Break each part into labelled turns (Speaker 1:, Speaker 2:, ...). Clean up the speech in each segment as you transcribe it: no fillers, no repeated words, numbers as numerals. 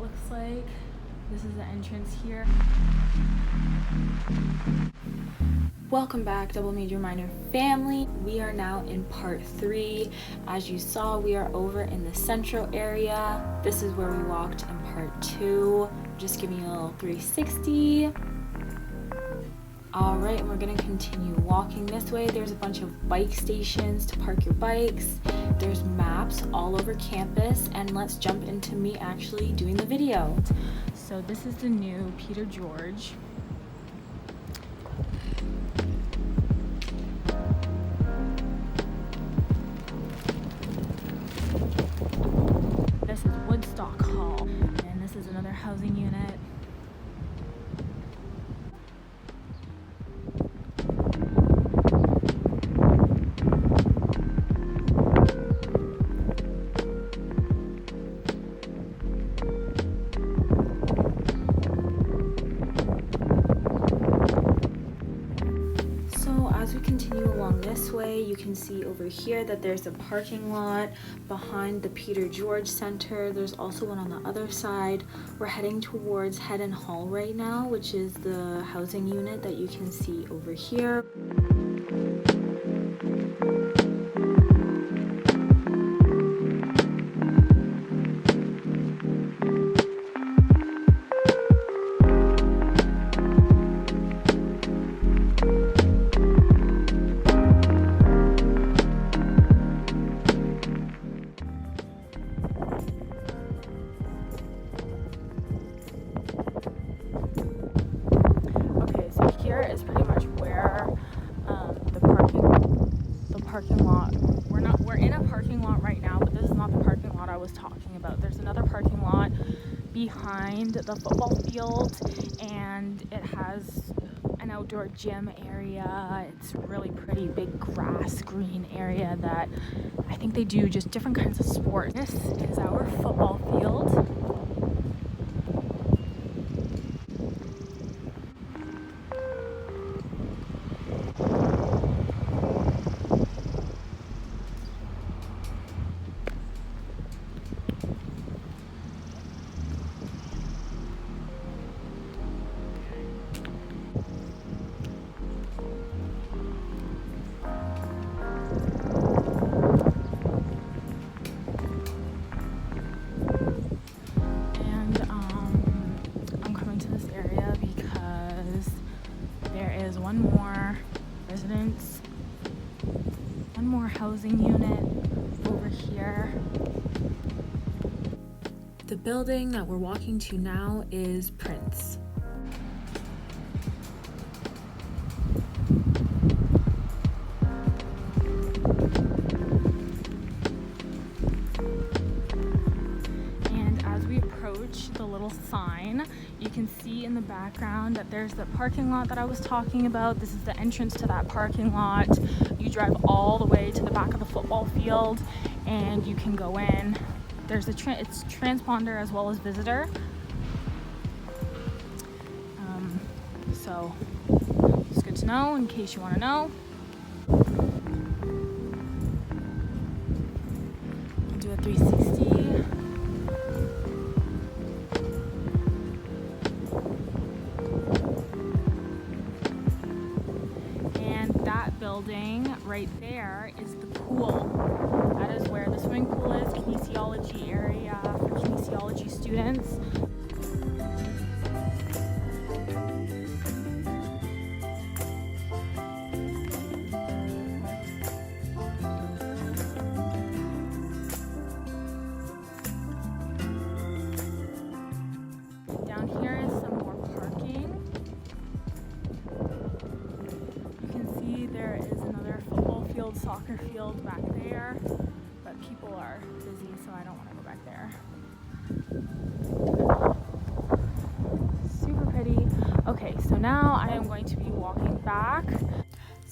Speaker 1: looks like. This is the entrance here. Welcome back, Double Major Minor family. We are now in part 3. As you saw, we are over in the Centro area. This is where we walked in part 2. Just giving you a little 360. All right, we're gonna continue walking this way. There's a bunch of bike stations to park your bikes. There's maps all over campus, and let's jump into me actually doing the video. So this is the new Peter George. This is Woodstock Hall, and this is another housing unit. As we continue along this way, you can see over here that there's a parking lot behind the Peter George Center. There's also one on the other side. We're heading towards Hedden Hall right now, which is the housing unit that you can see over here. Is pretty much where the parking lot. We're in a parking lot right now, but this is not the parking lot I was talking about. There's another parking lot behind the football field, and it has an outdoor gym area. It's a really pretty big grass green area that I think they do just different kinds of sports. This is our football field. One more housing unit over here. The building that we're walking to now is Prince. And as we approach the little sign, you can see in the background that there's the parking lot that I was talking about. This is the entrance to that parking lot. You drive all the way to the back of the football field and you can go in. There's it's transponder as well as visitor. So it's good to know in case you want to know. I'll do a 360. Building right there is the pool. That is where the swimming pool is, kinesiology area for kinesiology students. Down here is some more parking. There is another football field, soccer field back there, but people are busy, so I don't want to go back there. Super pretty. Okay, so now I am going to be walking back.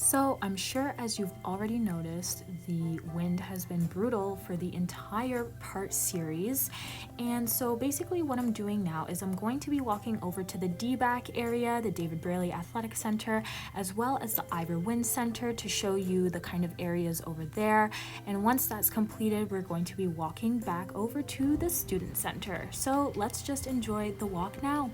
Speaker 2: So I'm sure, as you've already noticed, the wind has been brutal for the entire part series. And so basically what I'm doing now is I'm going to be walking over to the DBAC area, the David Braley Athletic Center, as well as the Ivor Wind Center, to show you the kind of areas over there. And once that's completed, we're going to be walking back over to the Student Center. So let's just enjoy the walk now.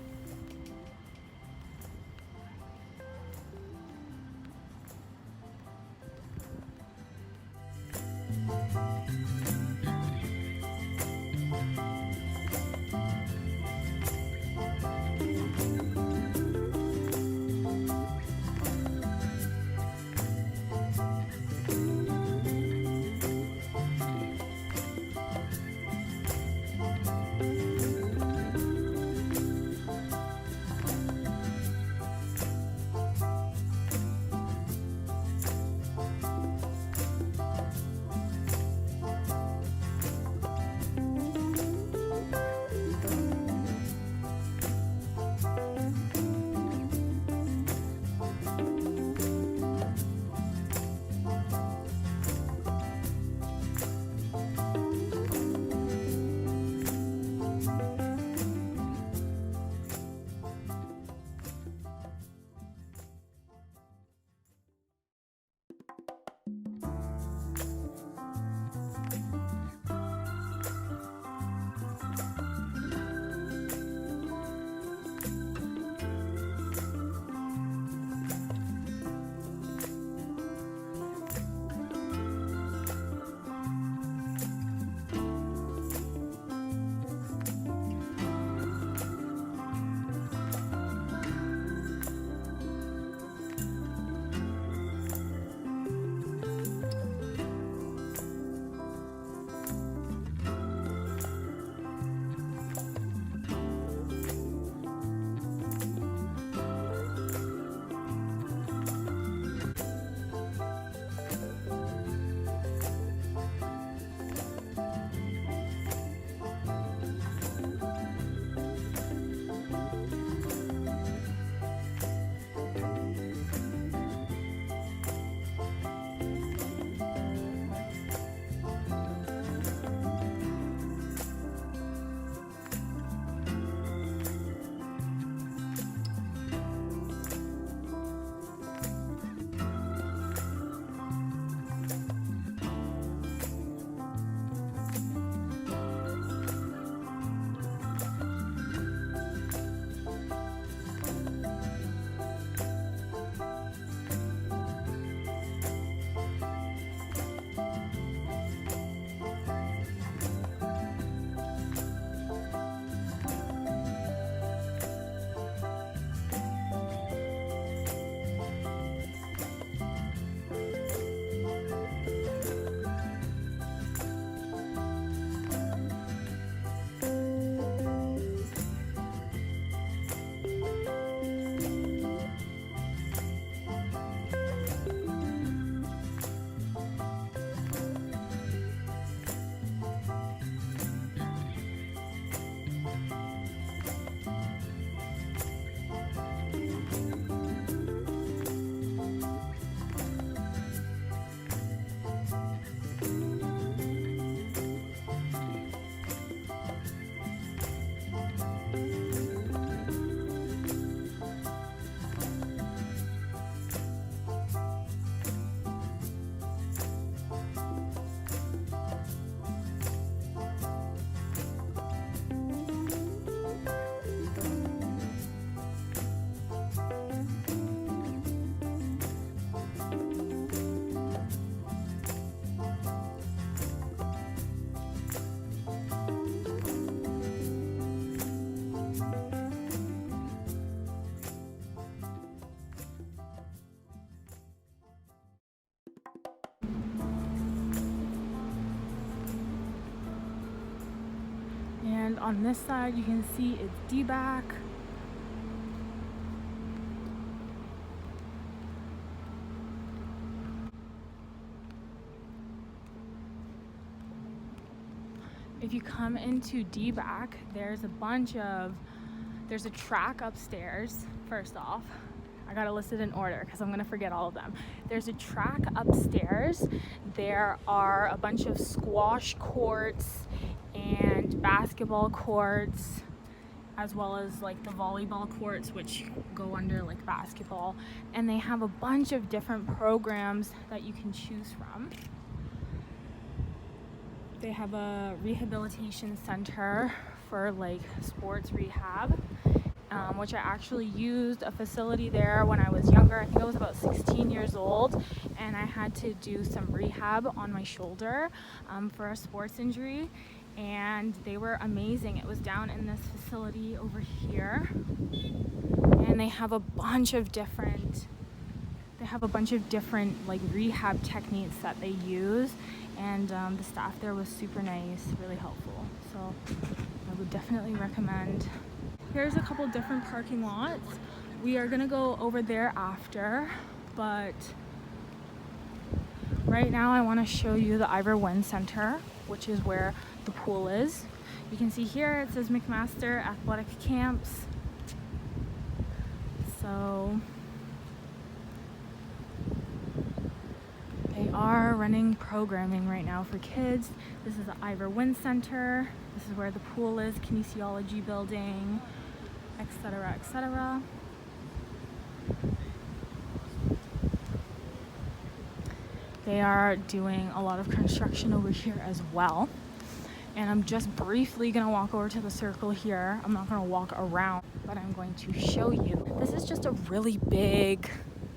Speaker 1: And on this side, you can see it's DBAC. If you come into DBAC, there's a track upstairs, first off. I gotta list it in order because I'm gonna forget all of them. There's a track upstairs. There are a bunch of squash courts and basketball courts, as well as like the volleyball courts, which go under like basketball. And they have a bunch of different programs that you can choose from. They have a rehabilitation center for like sports rehab, which I actually used a facility there when I was younger. I think I was about 16 years old, and I had to do some rehab on my shoulder for a sports injury, and they were amazing. It was down in this facility over here, and they have a bunch of different like rehab techniques that they use, and the staff there was super nice, really helpful. So I would definitely recommend. Here's a couple different parking lots. We are gonna go over there after, but right now I want to show you the Ivor Centre, which is where the pool is. You can see here it says McMaster Athletic Camps. So they are running programming right now for kids. This is the Ivor Centre. This is where the pool is, kinesiology building, etc., etc. They are doing a lot of construction over here as well. And I'm just briefly gonna walk over to the circle here. I'm not gonna walk around, but I'm going to show you. This is just a really big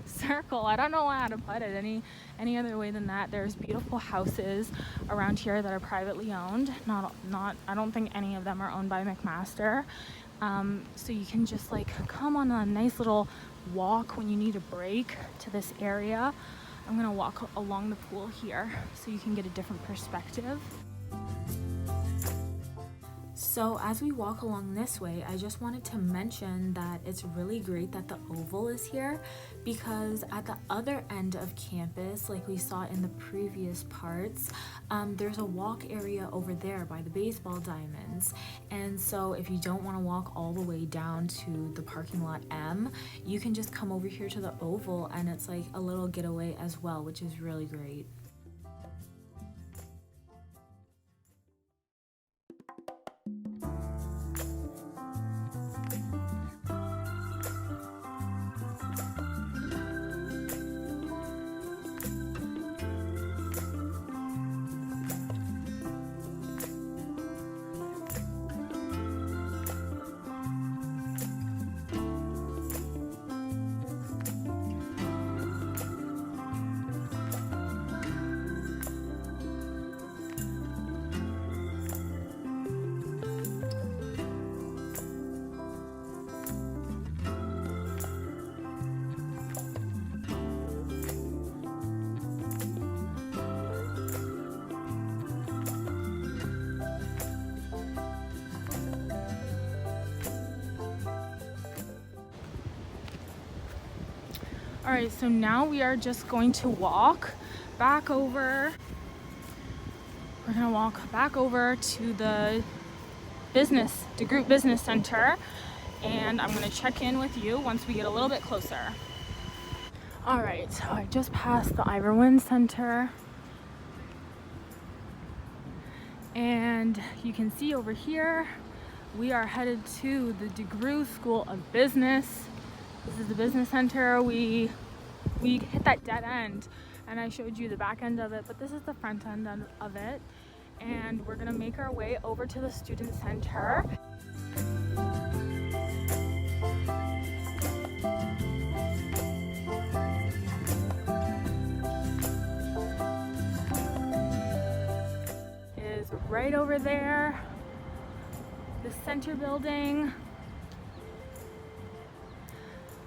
Speaker 1: circle. I don't know how to put it any other way than that. There's beautiful houses around here that are privately owned. I don't think any of them are owned by McMaster. So you can just like come on a nice little walk when you need a break to this area. I'm gonna walk along the pool here so you can get a different perspective.
Speaker 2: So as we walk along this way, I just wanted to mention that it's really great that the oval is here, because at the other end of campus, like we saw in the previous parts, there's a walk area over there by the baseball diamonds. And so if you don't want to walk all the way down to the parking lot M, you can just come over here to the oval, and it's like a little getaway as well, which is really great.
Speaker 1: All right, so now we are just going to walk back over. We're gonna walk back over to the Degroote Business Center, and I'm gonna check in with you once we get a little bit closer. All right, so I just passed the Ivor Center, and you can see over here, we are headed to the Degroote School of Business. This is the business center. We hit that dead end, and I showed you the back end of it, but this is the front end of it. And we're gonna make our way over to the student center. It is right over there, the center building.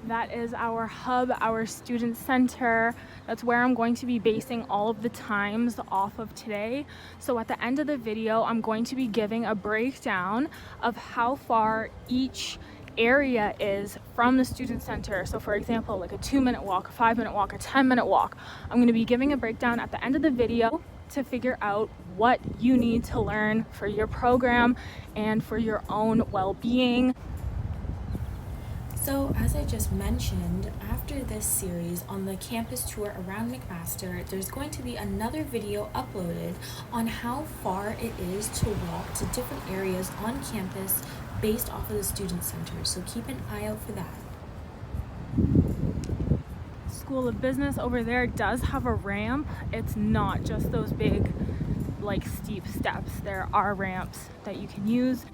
Speaker 1: That is our hub, our student center. That's where I'm going to be basing all of the times off of today. So at the end of the video, I'm going to be giving a breakdown of how far each area is from the student center. So for example, like a 2-minute walk, a 5-minute walk, a 10-minute walk. I'm going to be giving a breakdown at the end of the video to figure out what you need to learn for your program and for your own well-being.
Speaker 2: So, as I just mentioned, after this series on the campus tour around McMaster, there's going to be another video uploaded on how far it is to walk to different areas on campus based off of the student center. So keep an eye out for that.
Speaker 1: School of Business over there does have a ramp. It's not just those big, like, steep steps. There are ramps that you can use.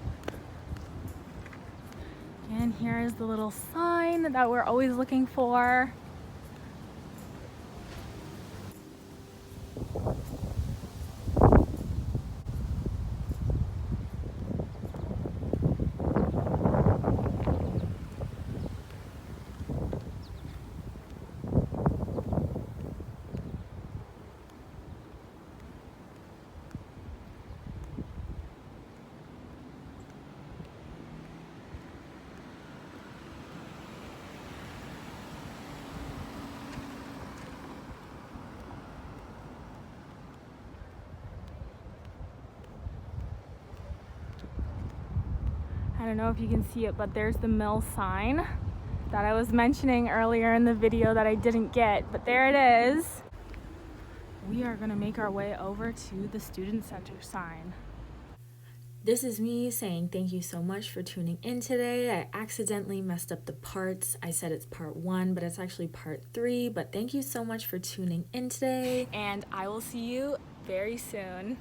Speaker 1: And here is the little sign that we're always looking for. I don't know if you can see it, but there's the mill sign that I was mentioning earlier in the video that I didn't get, but there it is. We are gonna make our way over to the student center sign.
Speaker 2: This is me saying thank you so much for tuning in today. I accidentally messed up the parts. I said it's part 1, but it's actually part 3. But thank you so much for tuning in today.
Speaker 1: And I will see you very soon.